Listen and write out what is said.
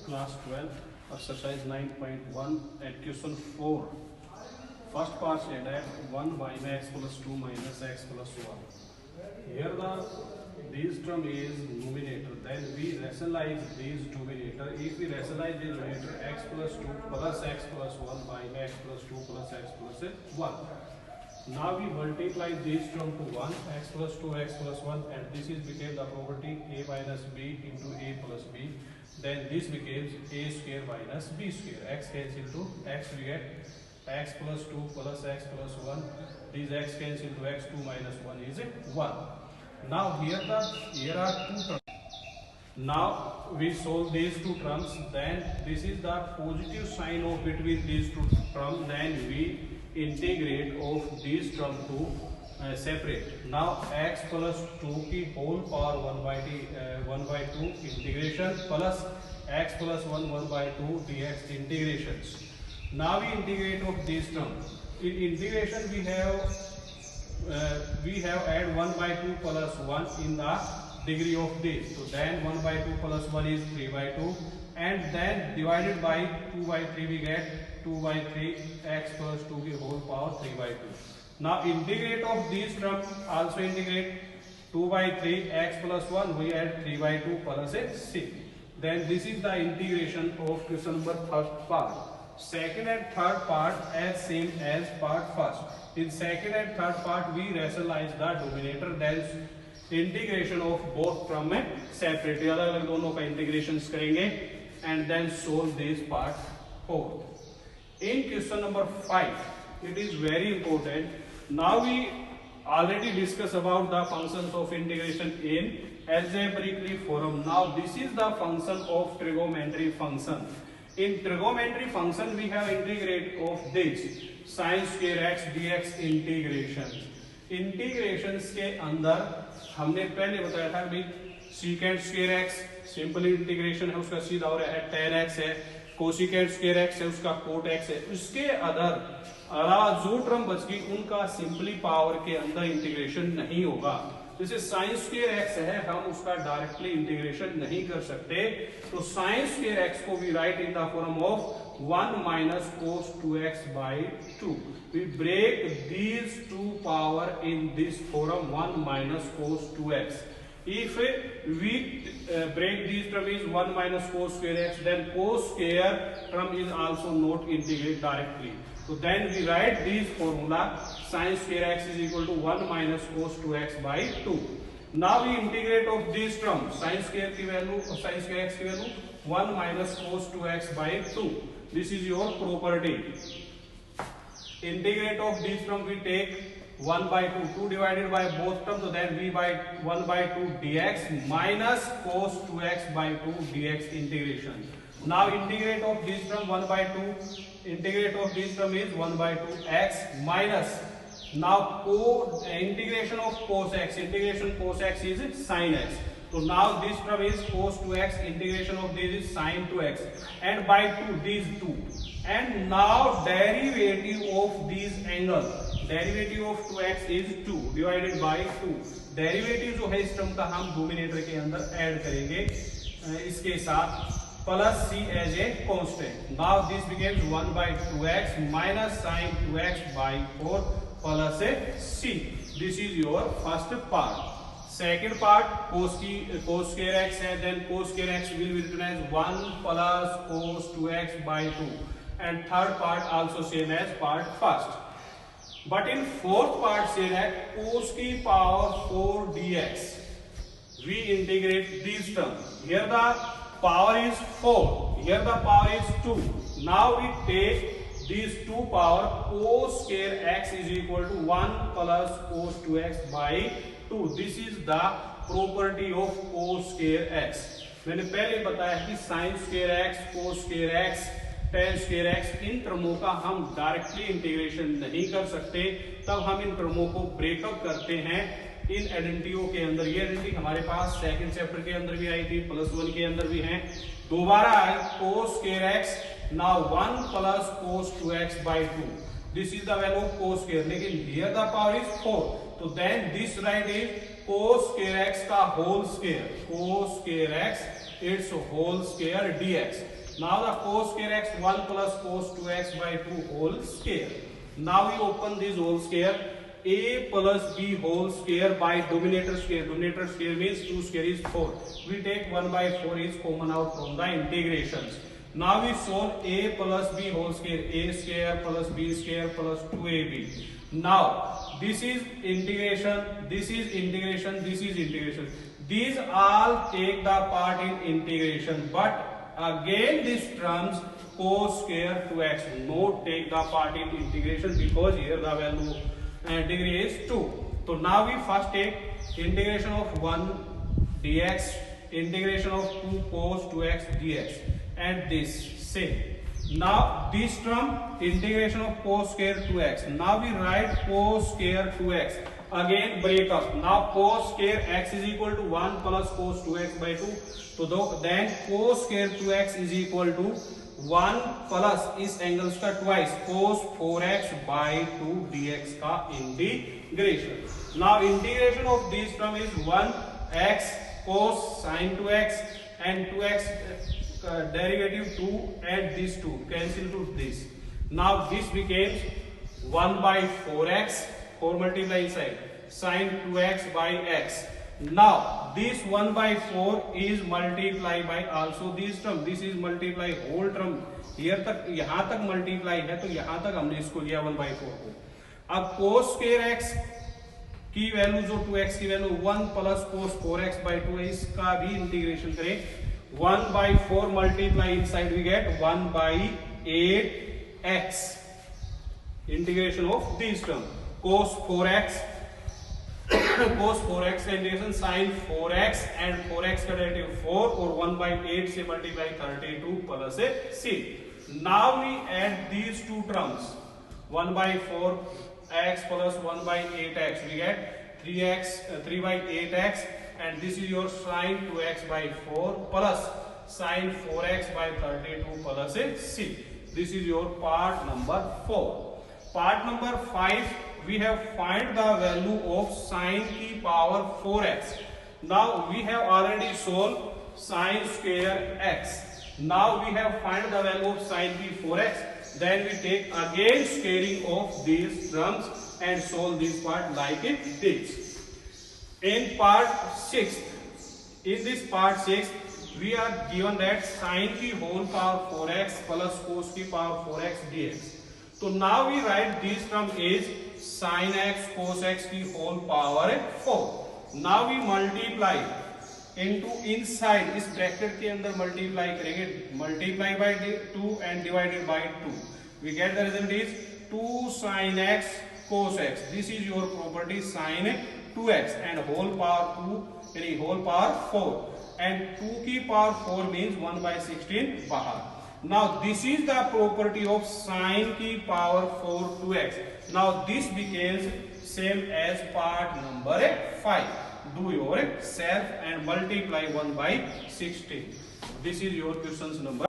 Class 12, exercise 9.1 and question 4. First part said that 1 y x plus 2 minus x plus 1. Here this term is numerator. Then we rationalize this numerator. If we rationalize the numerator, x plus 2 plus x plus 1 by x plus 2 plus x plus 1. Now we multiply this term to 1, x plus 2, x plus 1, and this is became the property a minus b into a plus b. Then this becomes a square minus b square. X cancel to x, we get x plus 2 plus x plus 1. This x cancel to x, 2 minus 1 is 1. Now here are two terms. Now we solve these two terms. Then this is the positive sign of between these two terms. Then we integrate of this term to separate. Now x plus 2 की whole power 1 by 2 integration plus x plus 1 by 2 dx integrations. Now we integrate of this term. In integration we have add 1 by 2 plus 1 in the degree of this. So then 1 by 2 plus 1 is 3 by 2, and then divided by 2 by 3 we get 2 by 3 x plus 2 की whole power 3 by 2. Now integrate of this term, also integrate 2 by 3 x plus 1, we add 3 by 2 plus a 6. Then this is the integration of question number first part. Second and third part as same as part first. In second and third part we rationalize the denominator, then integration of both term में separate अलग अलग दोनों का integrations करेंगे and then solve this part 4. In question number 5, it is very important. Now we already discussed about the functions of integration in algebraically form. Now this is the function of trigonometry function. In trigonometry function we have integrate of this sin square x dx integrations. Integrations के अंदर हमने पहले बताया था भाई secant square x simple integration है, उसका सीधा हो रहा है tan x है, कोसिकेंट स्क्वायर x है, उसका कोट x है. उसके अलावा जो टर्म बच गई उनका सिंपली पावर के अंदर इंटीग्रेशन नहीं होगा. जैसे साइन स्क्वायर x है, हम उसका डायरेक्टली इंटीग्रेशन नहीं कर सकते. तो साइन स्क्वायर x को we write in the form of 1 minus cos 2x by 2. We break these two power in this form 1 minus cos 2x. If we break this term is 1 minus cos square x, then cos square term is also not integrate directly. So then we write this formula sin square x is equal to 1 minus cos 2x by 2. Now we integrate of this term sin square की value और sin square x की value 1 minus cos 2x by 2. This is your property. Integrate of this term we take 1 by 2, 2 divided by both terms, so then v by 1 by 2 dx minus cos 2x by 2 dx integration. Now integrate of this term 1 by 2, integrate of this term is 1 by 2 x minus, now integration of cos x, integration cos x is sin x. So now this term is cos 2x, integration of this is sin 2x, and by 2 these 2, and now derivative of this angle, derivative of 2x is 2 divided by 2. Derivative जो है इस term का हम dominator के अंदर add करेंगे इसके साथ plus c as a constant. Now this becomes 1 by 2x minus sin 2x by 4 plus a c. This is your first part. Second part cos square x है, then cos square x will be written as 1 plus cos 2x by 2, and third part also same as part first. But in fourth part say that cos की power 4 dx. We integrate this term. Here the power is 4. Here the power is 2. Now we take these two power. Cos square x is equal to 1 plus cos 2x by 2. This is the property of cos square x. मैंने पहले बताया कि sin square x, cos square x, tan square x, इन टर्मों का हम directly integration नहीं कर सकते. तब हम इन टर्मों को ब्रेकअप करते हैं इन आइडेंटिटीयों के अंदर. ये आइडेंटिटी हमारे पास सेकंड चैप्टर के अंदर भी आई थी, +1 के अंदर भी है. दोबारा आए cos square x, now 1 plus cos 2x by 2. This is the value of cos square. लेकिन here the power is 4. So then this right is cos square x का whole square, cos square x its whole square dx. Now the cos square x 1 plus cos 2x by 2 whole square. Now we open this whole square, a plus b whole square by dominator square. Dominator square means 2 square is 4. We take 1 by 4 is common out from the integrations. Now we solve a plus b whole square, a square plus b square plus 2ab. Now this is integration, this is integration, this is integration. These all take the part in integration, but again this terms cos square 2x no take the part in integration because here the value degree is 2. So now we first take integration of 1 dx, integration of 2 cos 2x dx, and this same. Now this term integration of cos square 2x. Now we write cos square 2x. Again break up. Now cos square x is equal to 1 plus cos 2x by 2. So then cos square 2x is equal to 1 plus इस angles का twice cos 4x by 2 dx का integration. Now integration of this term is 1x cos sin 2x and 2x derivative 2 and this 2 cancel to this. Now this becomes 1 by 4x, 4 multiply inside, sin 2x by x. Now this 1 by 4 is multiplied by also this term. This is multiply whole term. Here तक यहाँ तक multiply है तो यहाँ तक हमने इसको लिया 1 by 4 को. अब cos square x की वैल्यू जो 2x की value 1 plus cos 4x by 2 है, इसका भी इंटीग्रेशन करें. 1 by 4 multiply inside we get 1 by 8x. Integration of this term cos 4x cos 4x का integration sin 4x and 4x का derivative 4 और 1 by 8 से multiply 32 plus c. Now we add these two terms 1 by 4x plus 1 by 8x we get 3 by 8x and this is your sin 2x by 4 plus sin 4x by 32 plus c. This is your part number 4. Part number 5 we have find the value of sin की power 4x. Now we have already solved sin square x. Now we have find the value of sin की 4x. Then we take again squaring of these terms and solve this part like it is. In part 6, in this part 6, we are given that sin की whole power 4x plus cos की power 4x dx. So now we write this term is sin x cos x की whole power 4. Now we multiply into inside इस bracket के अंदर multiply करेंगे, multiply by 2 and divided by 2. We get the result is 2 sin x cos x. This is your property sin 2x and whole power 2 यानी whole power 4 and 2 की power 4 means 1 by 16 बाहर. Now this is the property of sin की power 4 2x. Now this becomes same as part number 5. Do yourself and multiply 1 by 16. This is your questions number